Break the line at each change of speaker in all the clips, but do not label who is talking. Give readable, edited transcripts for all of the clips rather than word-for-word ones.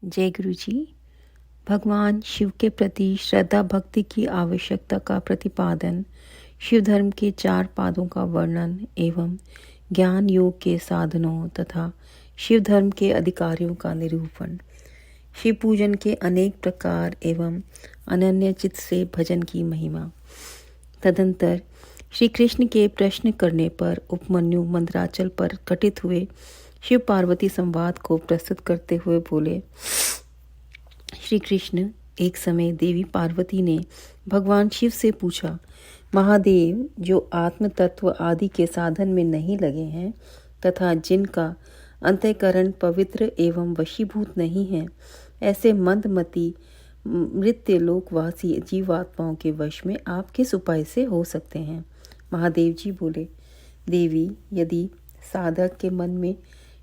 जय गुरु जी। भगवान शिव के प्रति श्रद्धा भक्ति की आवश्यकता का प्रतिपादन, शिव धर्म के 4 पादों का वर्णन एवं ज्ञान योग के साधनों तथा शिव धर्म के अधिकारियों का निरूपण, शिव पूजन के अनेक प्रकार एवं अनन्य चित्त से भजन की महिमा। तदंतर श्री कृष्ण के प्रश्न करने पर उपमन्यु मंदराचल पर घटित हुए शिव पार्वती संवाद को प्रस्तुत करते हुए बोले, श्री कृष्ण, एक समय देवी पार्वती ने भगवान शिव से पूछा, महादेव, जो आत्म तत्व आदि के साधन में नहीं लगे हैं तथा जिनका अंतःकरण पवित्र एवं वशीभूत नहीं है, ऐसे मंदमती मृत्य लोकवासी जीवात्माओं के वश में आप किस उपाय से हो सकते हैं? महादेव जी बोले, देवी, यदि साधक के मन में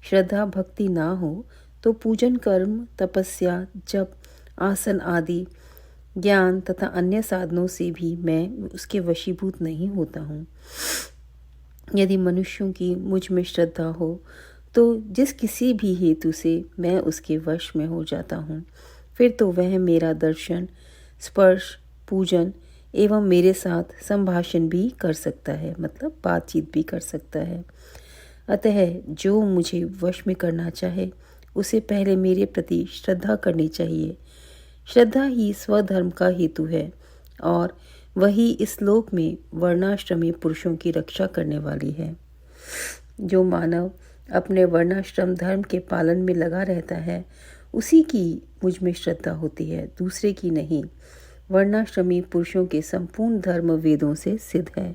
श्रद्धा भक्ति ना हो तो पूजन कर्म, तपस्या, जप, आसन आदि ज्ञान तथा अन्य साधनों से भी मैं उसके वशीभूत नहीं होता हूँ। यदि मनुष्यों की मुझ में श्रद्धा हो तो जिस किसी भी हेतु से मैं उसके वश में हो जाता हूँ, फिर तो वह मेरा दर्शन, स्पर्श, पूजन एवं मेरे साथ संभाषण भी कर सकता है, मतलब बातचीत भी कर सकता है। अतः जो मुझे वश में करना चाहे उसे पहले मेरे प्रति श्रद्धा करनी चाहिए। श्रद्धा ही स्वधर्म का हेतु है और वही इस लोक में वर्णाश्रमी पुरुषों की रक्षा करने वाली है। जो मानव अपने वर्णाश्रम धर्म के पालन में लगा रहता है, उसी की मुझ में श्रद्धा होती है, दूसरे की नहीं। वर्णाश्रमी पुरुषों के संपूर्ण धर्म वेदों से सिद्ध है।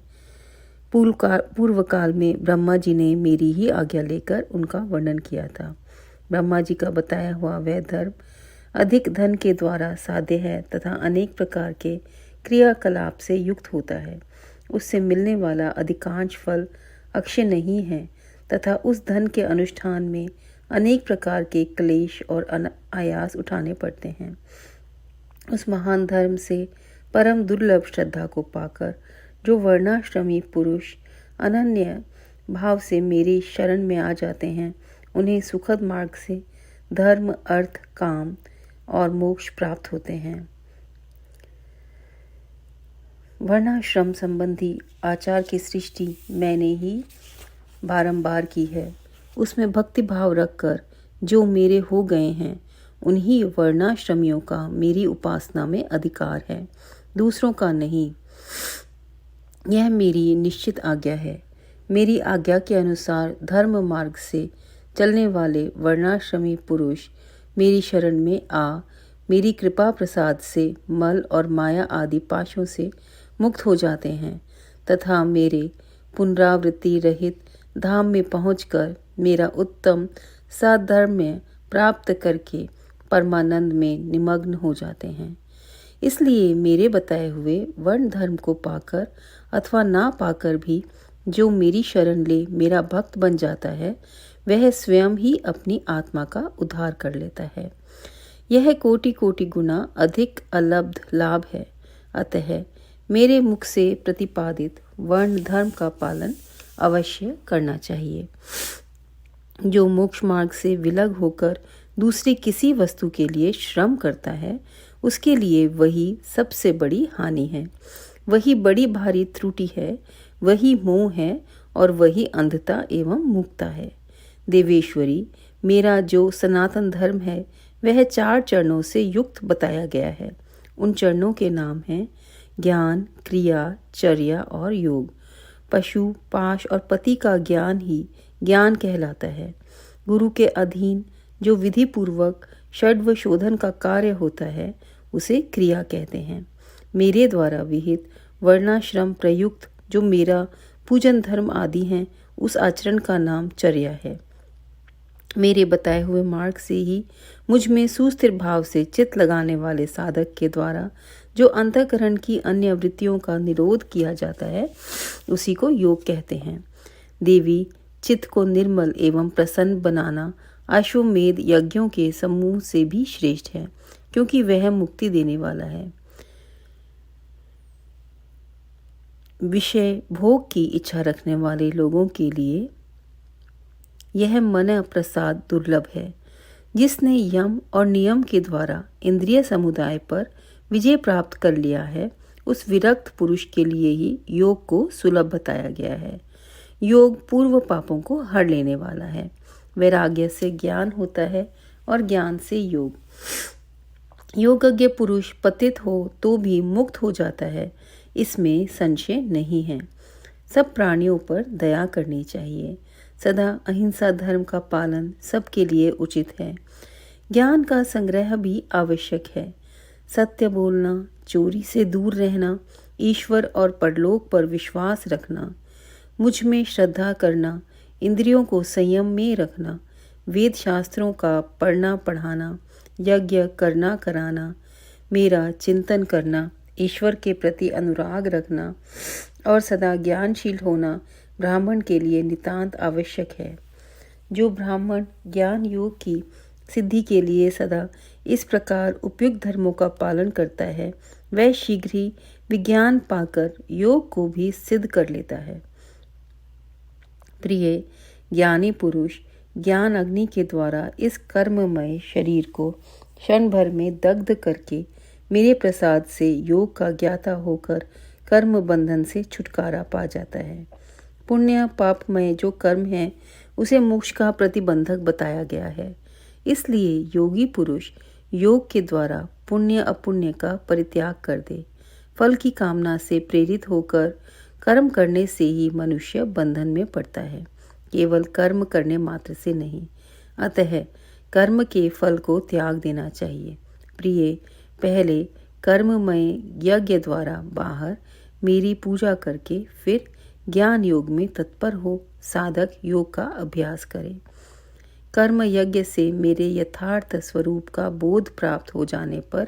पूर्व काल में ब्रह्मा जी ने मेरी ही आज्ञा लेकर उनका वर्णन किया था। ब्रह्मा जी का बताया हुआ वह धर्म अधिक धन के द्वारा साध्य है तथा अनेक प्रकार के क्रियाकलाप से युक्त होता है। उससे मिलने वाला अधिकांश फल अक्षय नहीं है तथा उस धन के अनुष्ठान में अनेक प्रकार के क्लेश और आयास उठाने पड़ते हैं। उस महान धर्म से परम दुर्लभ श्रद्धा को पाकर जो वर्णाश्रमी पुरुष अनन्य भाव से मेरी शरण में आ जाते हैं, उन्हें सुखद मार्ग से धर्म, अर्थ, काम और मोक्ष प्राप्त होते हैं। वर्णाश्रम संबंधी आचार की सृष्टि मैंने ही बारंबार की है। उसमें भक्ति भाव रखकर जो मेरे हो गए हैं, उन्हीं वर्णाश्रमियों का मेरी उपासना में अधिकार है, दूसरों का नहीं। यह मेरी निश्चित आज्ञा है। मेरी आज्ञा के अनुसार धर्म मार्ग से चलने वाले वर्णाश्रमी पुरुष मेरी शरण में आ मेरी कृपा प्रसाद से मल और माया आदि पाशों से मुक्त हो जाते हैं तथा मेरे पुनरावृत्ति रहित धाम में पहुंचकर मेरा उत्तम साधर्म्य प्राप्त करके परमानंद में निमग्न हो जाते हैं। इसलिए मेरे बताए हुए वर्ण धर्म को पाकर अथवा ना पाकर भी जो मेरी शरण ले मेरा भक्त बन जाता है, वह स्वयं ही अपनी आत्मा का उद्धार कर लेता है। यह कोटि कोटि गुना अधिक अलब्ध लाभ है। अतः मेरे मुख से प्रतिपादित वर्ण धर्म का पालन अवश्य करना चाहिए। जो मोक्ष मार्ग से विलग होकर दूसरी किसी वस्तु के लिए श्रम करता है, उसके लिए वही सबसे बड़ी हानि है, वही बड़ी भारी त्रुटि है, वही मोह है और वही अंधता एवं मुक्ता है। देवेश्वरी, मेरा जो सनातन धर्म है वह 4 चरणों से युक्त बताया गया है। उन चरणों के नाम हैं ज्ञान, क्रिया, चर्या और योग। पशु, पाश और पति का ज्ञान ही ज्ञान कहलाता है। गुरु के अधीन जो विधि पूर्वक षड्व शोधन का कार्य होता है, उसे क्रिया कहते हैं। मेरे द्वारा विहित वर्णाश्रम प्रयुक्त जो मेरा पूजन धर्म आदि हैं, उस आचरण का नाम चर्या है। मेरे बताए हुए मार्ग से ही मुझ में सुस्थिर भाव से चित्त लगाने वाले साधक के द्वारा जो अंतःकरण की अन्य वृत्तियों का निरोध किया जाता है, उसी को योग कहते हैं। देवी, चित्त को निर्मल एवं प्रसन्न बनाना अश्वमेध यज्ञों के समूह से भी श्रेष्ठ है, क्योंकि वह मुक्ति देने वाला है। विषय भोग की इच्छा रखने वाले लोगों के लिए यह मन प्रसाद दुर्लभ है। जिसने यम और नियम के द्वारा इंद्रिय समुदाय पर विजय प्राप्त कर लिया है, उस विरक्त पुरुष के लिए ही योग को सुलभ बताया गया है। योग पूर्व पापों को हर लेने वाला है। वैराग्य से ज्ञान होता है और ज्ञान से योग। योगज्ञ पुरुष पतित हो तो भी मुक्त हो जाता है, इसमें संशय नहीं है। सब प्राणियों पर दया करनी चाहिए। सदा अहिंसा धर्म का पालन सबके लिए उचित है। ज्ञान का संग्रह भी आवश्यक है। सत्य बोलना, चोरी से दूर रहना, ईश्वर और परलोक पर विश्वास रखना, मुझ में श्रद्धा करना, इंद्रियों को संयम में रखना, वेद शास्त्रों का पढ़ना पढ़ाना, यज्ञ करना कराना, मेरा चिंतन करना, ईश्वर के प्रति अनुराग रखना और सदा ज्ञानशील होना ब्राह्मण के लिए नितांत आवश्यक है। जो ब्राह्मण ज्ञान योग की सिद्धि के लिए सदा इस प्रकार उपयुक्त धर्मों का पालन करता है, वह शीघ्र ही विज्ञान पाकर योग को भी सिद्ध कर लेता है। प्रिय ज्ञानी पुरुष ज्ञान अग्नि के द्वारा इस कर्ममय शरीर को क्षण भर में दग्ध करके मेरे प्रसाद से योग का ज्ञाता होकर कर्म बंधन से छुटकारा पा जाता है। पुण्य पापमय जो कर्म है उसे मोक्ष का प्रतिबंधक बताया गया है। इसलिए योगी पुरुष योग के द्वारा पुण्य अपुण्य का परित्याग कर दे। फल की कामना से प्रेरित होकर कर्म करने से ही मनुष्य बंधन में पड़ता है, केवल कर्म करने मात्र से नहीं। अतः कर्म के फल को त्याग देना चाहिए। प्रिय, पहले कर्ममय यज्ञ द्वारा बाहर मेरी पूजा करके फिर ज्ञान योग में तत्पर हो साधक योग का अभ्यास करे। कर्म यज्ञ से मेरे यथार्थ स्वरूप का बोध प्राप्त हो जाने पर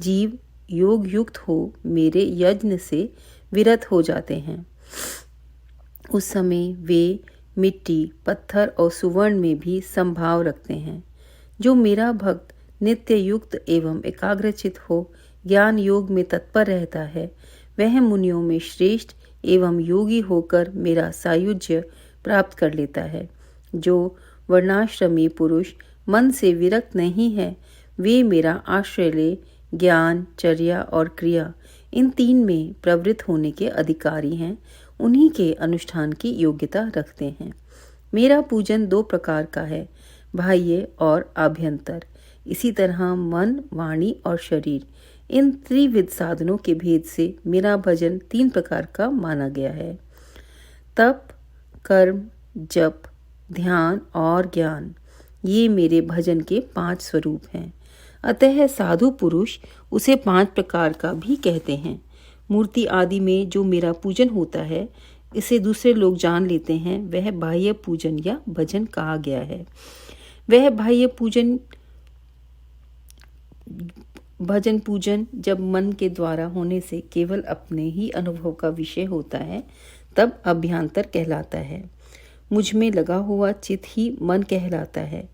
जीव योग युक्त हो मेरे यज्ञ से विरत हो जाते हैं। उस समय वे मिट्टी, पत्थर और सुवर्ण में भी संभाव रखते हैं। जो मेरा भक्त नित्य युक्त एवं एकाग्रचित हो ज्ञान योग में तत्पर रहता है, वह मुनियों में श्रेष्ठ एवं योगी होकर मेरा सायुज्य प्राप्त कर लेता है। जो वर्णाश्रमी पुरुष मन से विरक्त नहीं है, वे मेरा आश्रय ले ज्ञान, चर्या और क्रिया इन तीन में प्रवृत्त होने के अधिकारी हैं, उन्हीं के अनुष्ठान की योग्यता रखते हैं। मेरा पूजन दो प्रकार का है, बाह्य और आभ्यंतर। इसी तरह मन, वाणी और शरीर, इन त्रिविध साधनों के भेद से मेरा भजन तीन प्रकार का माना गया है। तप, कर्म, जप, ध्यान और ज्ञान, ये मेरे भजन के 5 स्वरूप हैं। अतः साधु पुरुष उसे 5 प्रकार का भी कहते हैं। मूर्ति आदि में जो मेरा पूजन होता है, इसे दूसरे लोग जान लेते हैं, वह बाह्य पूजन या भजन कहा गया है। वह बाह्य भजन पूजन जब मन के द्वारा होने से केवल अपने ही अनुभव का विषय होता है, तब अभ्यांतर कहलाता है। मुझ में लगा हुआ चित्त ही मन कहलाता है।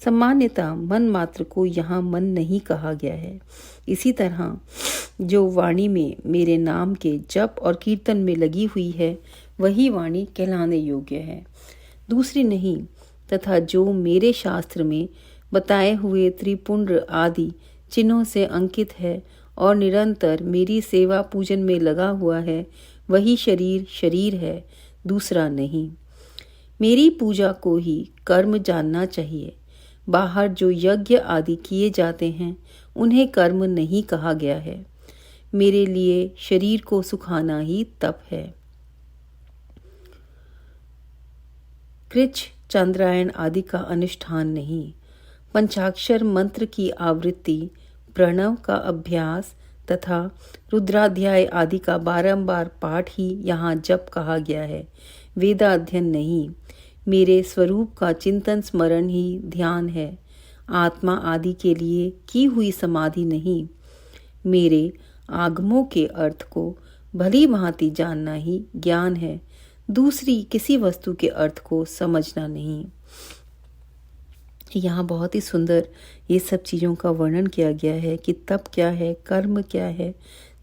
सामान्यतः मन मात्र को यहाँ मन नहीं कहा गया है। इसी तरह जो वाणी में मेरे नाम के जप और कीर्तन में लगी हुई है, वही वाणी कहलाने योग्य है, दूसरी नहीं। तथा जो मेरे शास्त्र में बताए हुए त्रिपुंड्र आदि चिन्हों से अंकित है और निरंतर मेरी सेवा पूजन में लगा हुआ है, वही शरीर शरीर है, दूसरा नहीं। मेरी पूजा को ही कर्म जानना चाहिए। बाहर जो यज्ञ आदि किए जाते हैं, उन्हें कर्म नहीं कहा गया है। मेरे लिए शरीर को सुखाना ही तप है। कृच्छ, चंद्रायण आदि का अनुष्ठान नहीं। पंचाक्षर मंत्र की आवृत्ति, प्रणव का अभ्यास तथा रुद्राध्याय आदि का बारंबार पाठ ही यहाँ जप कहा गया है, वेदाध्ययन नहीं। मेरे स्वरूप का चिंतन स्मरण ही ध्यान है, आत्मा आदि के लिए की हुई समाधि नहीं। मेरे आगमों के अर्थ को भली भांति जानना ही ज्ञान है, दूसरी किसी वस्तु के अर्थ को समझना नहीं। यहाँ बहुत ही सुंदर ये सब चीज़ों का वर्णन किया गया है कि तप क्या है, कर्म क्या है,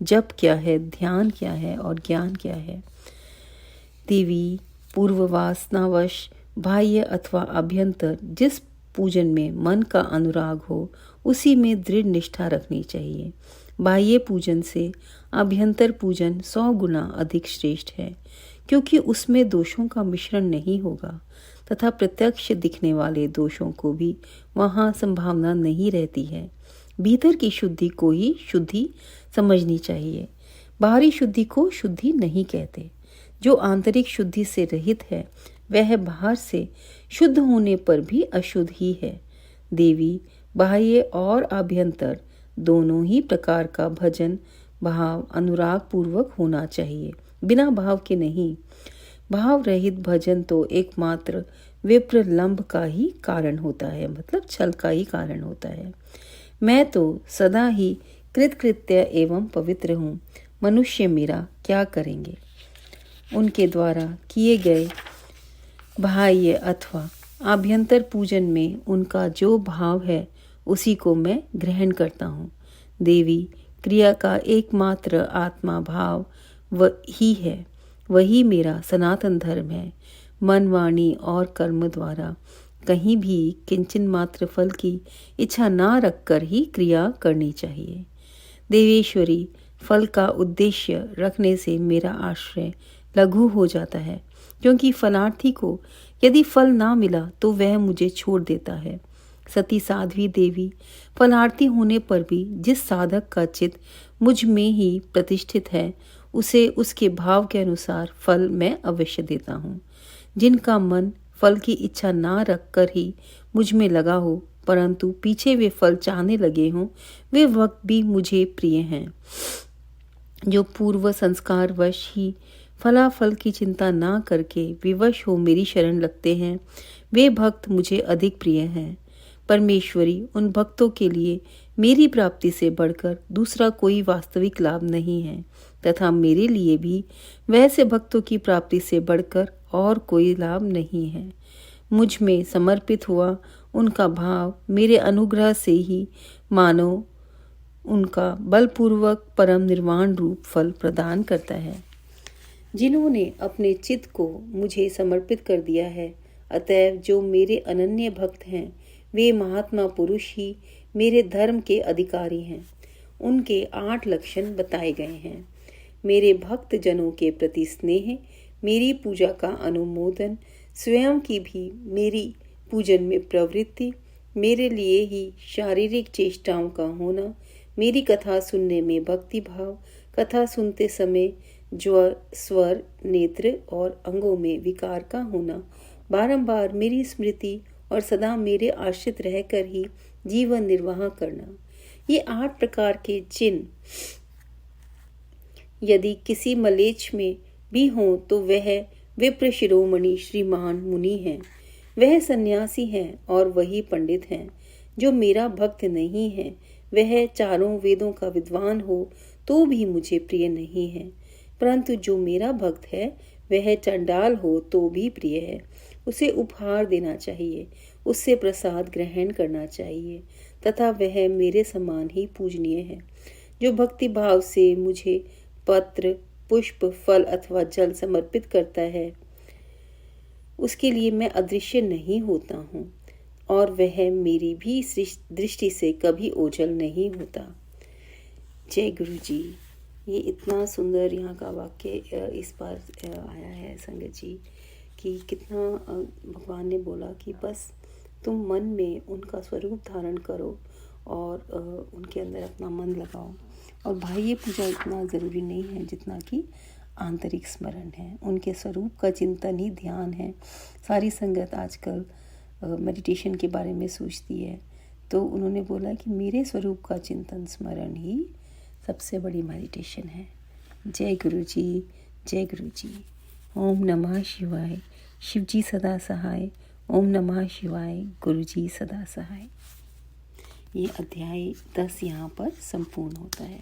जप क्या है, ध्यान क्या है और ज्ञान क्या है। देवी पूर्व वासनावश बाह्य अथवा अभ्यंतर जिस पूजन में मन का अनुराग हो, उसी में दृढ़ निष्ठा रखनी चाहिए। बाह्य पूजन से आभ्यंतर पूजन 100 गुना अधिक श्रेष्ठ है, क्योंकि उसमें दोषों का मिश्रण नहीं होगा तथा प्रत्यक्ष दिखने वाले दोषों को भी वहाँ संभावना नहीं रहती है। भीतर की शुद्धि को ही शुद्धि समझनी चाहिए, बाहरी शुद्धि को शुद्धि नहीं कहते। जो आंतरिक शुद्धि से रहित है वह बाहर से शुद्ध होने पर भी अशुद्ध ही है। देवी बाह्य और आभ्यंतर दोनों ही प्रकार का भजन भाव अनुराग पूर्वक होना चाहिए, बिना भाव के नहीं। भाव रहित भजन तो एकमात्र विप्रलंब का ही कारण होता है, मतलब छल का ही कारण होता है। मैं तो सदा ही कृतकृत्य एवं पवित्र हूँ, मनुष्य मेरा क्या करेंगे। उनके द्वारा किए गए बाह्य अथवा आभ्यंतर पूजन में उनका जो भाव है उसी को मैं ग्रहण करता हूँ। देवी क्रिया का एकमात्र आत्मा भाव वही है, वही मेरा सनातन धर्म है। मन वाणी और कर्म द्वारा कहीं भी किंचन मात्र फल की इच्छा ना रखकर ही क्रिया करनी चाहिए। देवेश्वरी, फल का उद्देश्य रखने से मेरा आश्रय लघु हो जाता है, क्योंकि फलार्थी को यदि फल ना मिला तो वह मुझे छोड़ देता है। सती साध्वी देवी, फलार्थी होने पर भी जिस साधक का चित्त मुझ में ही प्रतिष्ठित है उसे उसके भाव के अनुसार फल मैं अवश्य देता हूँ। जिनका मन फल की इच्छा ना रखकर ही मुझ में लगा हो, परंतु पीछे वे फल चाहने लगे हों, वे भक्त भी मुझे प्रिय हैं। जो पूर्व संस्कार वश ही फलाफल की चिंता ना करके विवश हो मेरी शरण लगते हैं, वे भक्त मुझे अधिक प्रिय हैं। परमेश्वरी, उन भक्तों के लिए मेरी प्राप्ति से बढ़कर दूसरा कोई वास्तविक लाभ नहीं है, तथा मेरे लिए भी वैसे भक्तों की प्राप्ति से बढ़कर और कोई लाभ नहीं है। मुझ में समर्पित हुआ उनका भाव मेरे अनुग्रह से ही मानो उनका बलपूर्वक परम निर्वाण रूप फल प्रदान करता है। जिन्होंने अपने चित्त को मुझे समर्पित कर दिया है, अतएव जो मेरे अनन्य भक्त हैं वे महात्मा पुरुष ही मेरे धर्म के अधिकारी हैं। उनके 8 लक्षण बताए गए हैं। मेरे भक्त जनों के प्रति स्नेह, मेरी पूजा का अनुमोदन, स्वयं की भी मेरी पूजन में प्रवृत्ति, मेरे लिए ही शारीरिक चेष्टाओं का होना, मेरी कथा सुनने में भक्ति भाव, कथा सुनते समय ज्वर स्वर नेत्र और अंगों में विकार का होना, बारंबार मेरी स्मृति और सदा मेरे आश्रित रहकर ही जीवन निर्वाह करना। ये 8 प्रकार के चिन्ह यदि किसी मलेच्छ में भी हों तो वह विप्र शिरोमणि श्रीमान मुनि हैं। वह सन्यासी हैं और वही पंडित हैं। जो मेरा भक्त नहीं है वह चारों वेदों का विद्वान हो तो भी मुझे प्रिय नहीं है, परंतु जो मेरा भक्त है वह चंडाल हो तो भी प्रिय है। उसे उपहार देना चाहिए, उससे प्रसाद ग्रहण करना चाहिए तथा वह मेरे समान ही पूजनीय है। जो भक्ति भाव से मुझे पत्र पुष्प फल अथवा जल समर्पित करता है उसके लिए मैं अदृश्य नहीं होता हूँ और वह मेरी भी दृष्टि से कभी ओझल नहीं होता। जय गुरु जी। ये इतना सुंदर यहाँ का वाक्य इस बार आया है संगत जी कि कितना भगवान ने बोला कि बस तुम मन में उनका स्वरूप धारण करो और उनके अंदर अपना मन लगाओ। और बाह्य पूजा इतना ज़रूरी नहीं है जितना कि आंतरिक स्मरण है, उनके स्वरूप का चिंतन ही ध्यान है। सारी संगत आजकल मेडिटेशन के बारे में सोचती है, तो उन्होंने बोला कि मेरे स्वरूप का चिंतन स्मरण ही सबसे बड़ी मेडिटेशन है। जय गुरु जी, जय गुरु जी। ओम नमः शिवाय। शिव जी सदा सहाय। ओम नमः शिवाय। गुरु जी सदा सहाय। ये अध्याय 10 यहाँ पर संपूर्ण होता है।